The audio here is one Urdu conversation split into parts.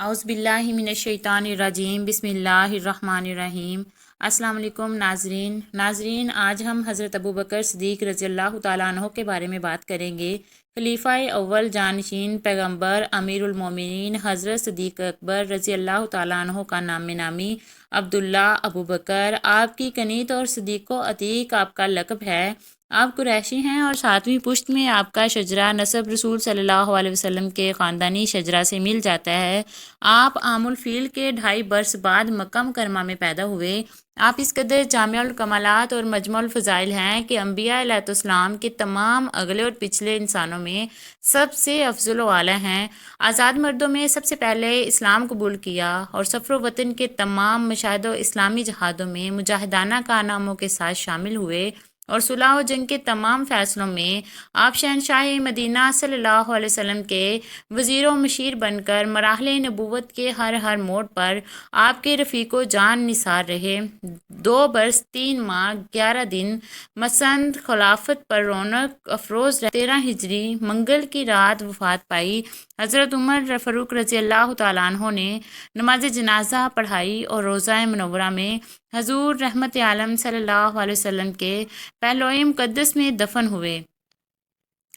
اعوذ باللہ من الشیطان الرجیم بسم اللہ الرحمن الرحیم۔ السلام علیکم ناظرین، آج ہم حضرت ابوبکر صدیق رضی اللہ تعالیٰ عنہ کے بارے میں بات کریں گے۔ خلیفہ اول جانشین پیغمبر امیر المومنین حضرت صدیق اکبر رضی اللہ تعالیٰ عنہ کا نام نامی عبداللہ ابوبکر، آپ کی کنیت اور صدیق و عتیق آپ کا لقب ہے۔ آپ قریشی ہیں اور ساتویں پشت میں آپ کا شجرہ نسب رسول صلی اللہ علیہ وسلم کے خاندانی شجرہ سے مل جاتا ہے۔ آپ عام الفیل کے 2.5 برس بعد مکہ مکرمہ میں پیدا ہوئے۔ آپ اس قدر جامع الکمالات اور مجمع الفضائل ہیں کہ انبیاء علیہ السلام کے تمام اگلے اور پچھلے انسانوں میں سب سے افضل و اعلیٰ ہیں۔ آزاد مردوں میں سب سے پہلے اسلام قبول کیا اور سفر و وطن کے تمام مشاہد و اسلامی جہادوں میں مجاہدانہ کارناموں کے ساتھ شامل ہوئے اور صلح و جنگ کے تمام فیصلوں میں آپ شہنشاہ مدینہ صلی اللہ علیہ وسلم کے وزیر و مشیر بن کر مراحل نبوت کے ہر موڑ پر آپ کے رفیق و جان نثار رہے۔ 2 برس 3 ماہ 11 دن مسند خلافت پر رونق افروز 13 ہجری منگل کی رات وفات پائی۔ حضرت عمر فاروق رضی اللہ تعالیٰ عنہ نے نماز جنازہ پڑھائی اور روضہ منورہ میں حضور رحمت عالم صلی اللہ علیہ وسلم کے پہلوئے مقدس میں دفن ہوئے۔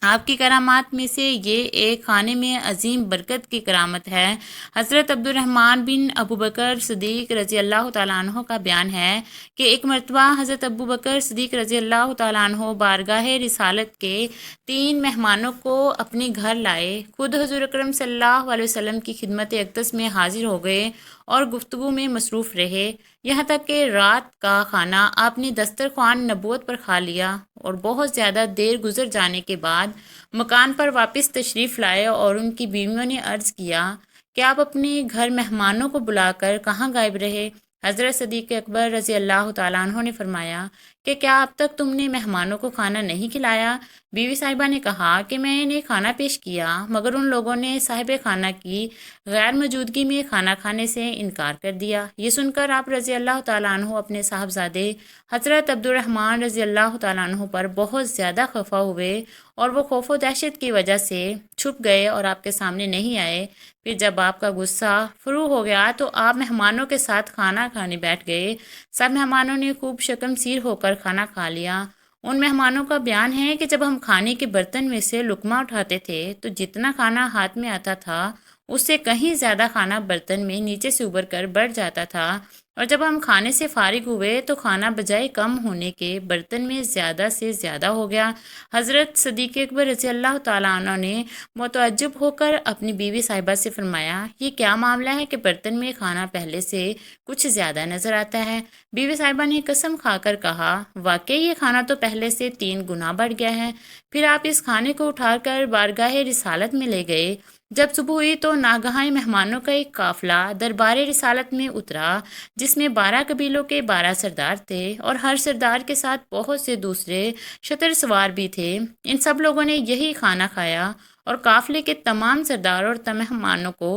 آپ کی کرامات میں سے یہ ایک خانے میں عظیم برکت کی کرامت ہے۔ حضرت عبد الرحمن بن ابوبکر صدیق رضی اللہ تعالیٰ عنہ کا بیان ہے کہ ایک مرتبہ حضرت ابوبکر صدیق رضی اللہ تعالیٰ عنہ بارگاہ رسالت کے 3 مہمانوں کو اپنے گھر لائے، خود حضور اکرم صلی اللہ علیہ وسلم کی خدمت اقدس میں حاضر ہو گئے اور گفتگو میں مصروف رہے، یہاں تک کہ رات کا کھانا آپ نے دسترخوان نبوت پر کھا لیا اور بہت زیادہ دیر گزر جانے کے بعد مکان پر واپس تشریف لائے اور ان کی بیویوں نے عرض کیا کہ آپ اپنے گھر مہمانوں کو بلا کر کہاں غائب رہے؟ حضرت صدیق اکبر رضی اللہ تعالیٰ عنہ نے فرمایا کہ کیا اب تک تم نے مہمانوں کو کھانا نہیں کھلایا؟ بیوی صاحبہ نے کہا کہ میں نے کھانا پیش کیا مگر ان لوگوں نے صاحب خانہ کی غیر موجودگی میں کھانا کھانے سے انکار کر دیا۔ یہ سن کر آپ رضی اللہ تعالیٰ عنہ اپنے صاحبزادے حضرت عبد الرحمن رضی اللہ تعالیٰ عنہ پر بہت زیادہ خفا ہوئے اور وہ خوف و دہشت کی وجہ سے چھپ گئے اور آپ کے سامنے نہیں آئے۔ پھر جب آپ کا غصہ فرو ہو گیا تو آپ مہمانوں کے ساتھ کھانا کھانے بیٹھ گئے۔ سب مہمانوں نے خوب شکم سیر ہو کر کھانا کھا لیا۔ ان مہمانوں کا بیان ہے کہ جب ہم کھانے کے برتن میں سے لقمہ اٹھاتے تھے تو جتنا کھانا ہاتھ میں آتا تھا اس سے کہیں زیادہ کھانا برتن میں نیچے سے ابھر کر بڑھ جاتا تھا، اور جب ہم کھانے سے فارغ ہوئے تو کھانا بجائے کم ہونے کے برتن میں زیادہ سے زیادہ ہو گیا۔ حضرت صدیق اکبر رضی اللہ تعالیٰ عنہ نے متعجب ہو کر اپنی بیوی صاحبہ سے فرمایا، یہ کیا معاملہ ہے کہ برتن میں کھانا پہلے سے کچھ زیادہ نظر آتا ہے؟ بیوی صاحبہ نے قسم کھا کر کہا، واقعی یہ کھانا تو پہلے سے 3 گنا بڑھ گیا ہے۔ پھر آپ اس کھانے کو اٹھا کر بارگاہ رسالت میں لے گئے۔ جب صبح ہوئی تو ناگہاں مہمانوں کا ایک قافلہ دربار رسالت میں اترا جس میں 12 قبیلوں کے 12 سردار تھے اور ہر سردار کے ساتھ بہت سے دوسرے شتر سوار بھی تھے۔ ان سب لوگوں نے یہی کھانا کھایا اور قافلے کے تمام سردار اور مہمانوں کو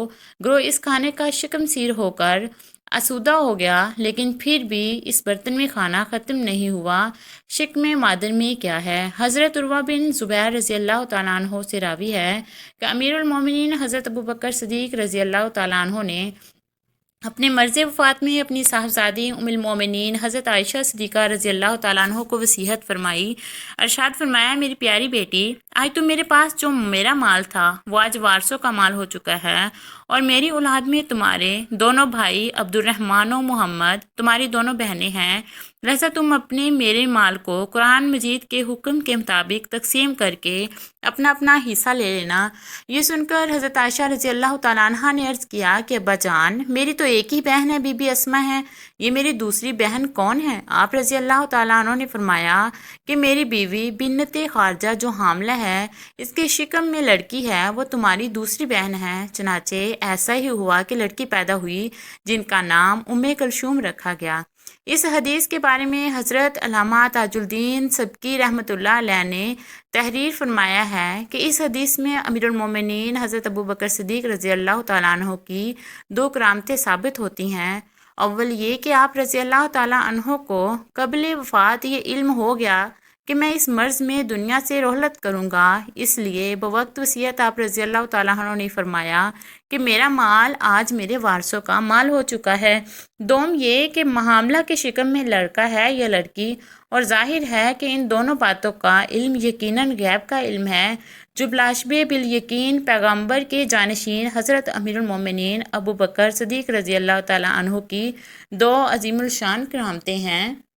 گروہ اس کھانے کا شکم سیر ہو کر آسودہ ہو گیا، لیکن پھر بھی اس برتن میں کھانا ختم نہیں ہوا۔ شک میں مادر میں کیا ہے؟ حضرت عروہ بن زبیر رضی اللہ تعالیٰ عنہ سے راوی ہے کہ امیر المومنین حضرت ابوبکر صدیق رضی اللہ تعالیٰ عنہ نے اپنے مرض وفات میں اپنی صاحبزادی ام المومنین حضرت عائشہ صدیقہ رضی اللہ تعالیٰ عنہ کو وصیت فرمائی۔ ارشاد فرمایا، میری پیاری بیٹی، آج تو میرے پاس جو میرا مال تھا وہ آج وارثوں کا مال ہو چکا ہے، اور میری اولاد میں تمہارے 2 بھائی عبد الرحمن و محمد، تمہاری 2 بہنیں ہیں، لہذا تم اپنے میرے مال کو قرآن مجید کے حکم کے مطابق تقسیم کر کے اپنا اپنا حصہ لے لینا۔ یہ سن کر حضرت عائشہ رضی اللہ تعالیٰ عنہ نے عرض کیا کہ ابا جان، میری تو ایک ہی بہن ہے، بی بی اسماء ہے، یہ میری دوسری بہن کون ہے؟ آپ رضی اللہ تعالیٰ عنہ نے فرمایا کہ میری بیوی بنت خارجہ جو حاملہ ہے، اس کے شکم میں لڑکی ہے، وہ تمہاری دوسری بہن ہے۔ چنانچہ ایسا ہی ہوا کہ لڑکی پیدا ہوئی جن کا نام ام کلثوم رکھا گیا۔ اس حدیث کے بارے میں حضرت علامہ تاج الدین سبکی رحمۃ اللہ علیہ نے تحریر فرمایا ہے کہ اس حدیث میں امیر المومنین حضرت ابوبکر صدیق رضی اللہ تعالیٰ عنہ کی 2 کرامتیں ثابت ہوتی ہیں۔ اول یہ کہ آپ رضی اللہ تعالیٰ عنہ کو قبل وفات یہ علم ہو گیا کہ میں اس مرض میں دنیا سے رحلت کروں گا، اس لیے بوقت وصیت آپ رضی اللہ تعالیٰ عنہ نے فرمایا کہ میرا مال آج میرے وارثوں کا مال ہو چکا ہے۔ دوم یہ کہ معاملہ کے شکم میں لڑکا ہے یا لڑکی، اور ظاہر ہے کہ ان دونوں باتوں کا علم یقیناً غیب کا علم ہے جو بلاشبہ بالیقین پیغمبر کے جانشین حضرت امیر المومنین ابو بکر صدیق رضی اللہ تعالیٰ عنہ کی دو عظیم الشان کرامتیں ہیں۔